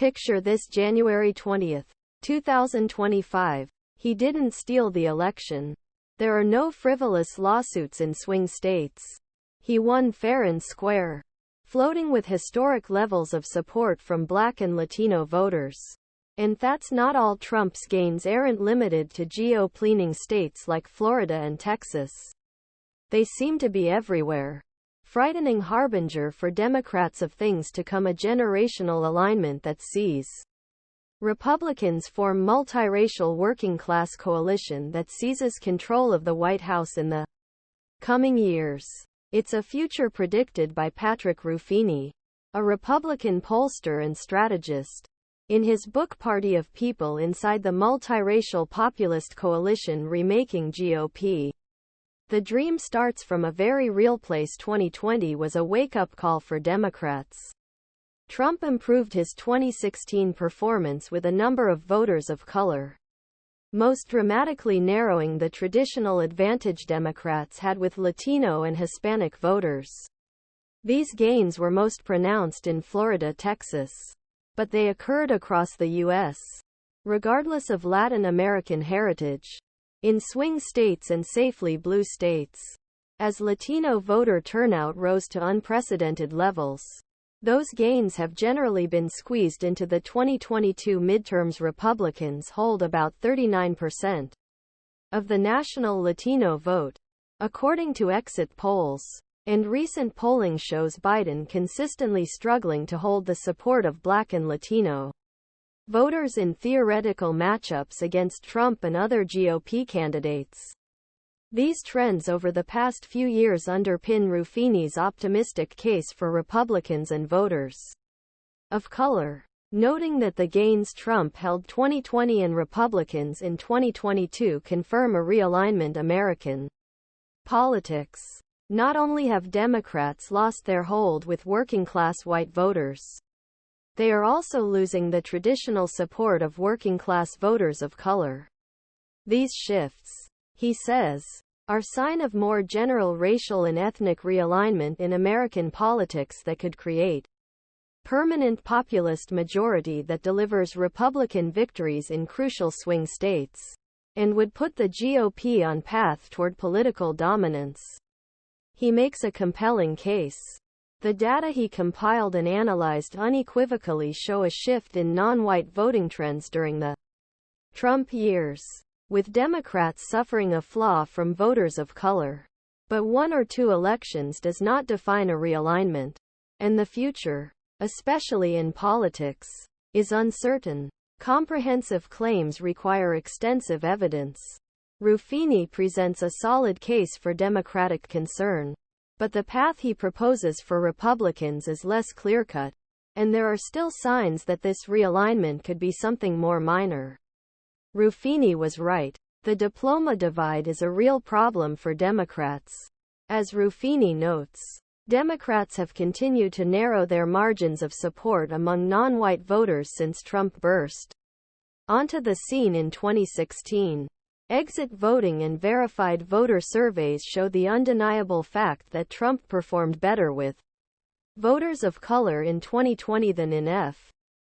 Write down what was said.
Picture this: January 20, 2025. He didn't steal the election. There are no frivolous lawsuits in swing states. He won fair and square, floating with historic levels of support from Black and Latino voters. And that's not all. Trump's gains aren't limited to GOP-leaning states like Florida and Texas. They seem to be everywhere. Frightening harbinger for Democrats of things to come, a generational alignment that sees Republicans form multiracial working-class coalition that seizes control of the White House in the coming years. It's a future predicted by Patrick Ruffini, a Republican pollster and strategist. In his book Party of People Inside the Multiracial Populist Coalition Remaking GOP. The dream starts from a very real place. 2020 was a wake-up call for Democrats. Trump improved his 2016 performance with a number of voters of color, most dramatically narrowing the traditional advantage Democrats had with Latino and Hispanic voters. These gains were most pronounced in Florida, Texas, but they occurred across the U.S., regardless of Latin American heritage, in swing states and safely blue states. As Latino voter turnout rose to unprecedented levels, those gains have generally been squeezed into the 2022 midterms. Republicans hold about 39% of the national Latino vote, according to exit polls, and recent polling shows Biden consistently struggling to hold the support of Black and Latino voters in theoretical matchups against Trump and other GOP candidates. These trends over the past few years underpin Ruffini's optimistic case for Republicans and voters of color, noting that the gains Trump held 2020 and Republicans in 2022 confirm a realignment American politics. Not only have Democrats lost their hold with working-class white voters, they are also losing the traditional support of working-class voters of color. These shifts, he says, are sign of more general racial and ethnic realignment in American politics that could create permanent populist majority that delivers Republican victories in crucial swing states, and would put the GOP on path toward political dominance. He makes a compelling case. The data he compiled and analyzed unequivocally show a shift in non-white voting trends during the Trump years, with Democrats suffering a flaw from voters of color. But one or two elections does not define a realignment, and the future, especially in politics, is uncertain. Comprehensive claims require extensive evidence. Ruffini presents a solid case for Democratic concern, but the path he proposes for Republicans is less clear-cut, and there are still signs that this realignment could be something more minor. Ruffini was right. The diploma divide is a real problem for Democrats. As Ruffini notes, Democrats have continued to narrow their margins of support among non-white voters since Trump burst onto the scene in 2016. Exit voting and verified voter surveys show the undeniable fact that Trump performed better with voters of color in 2020 than in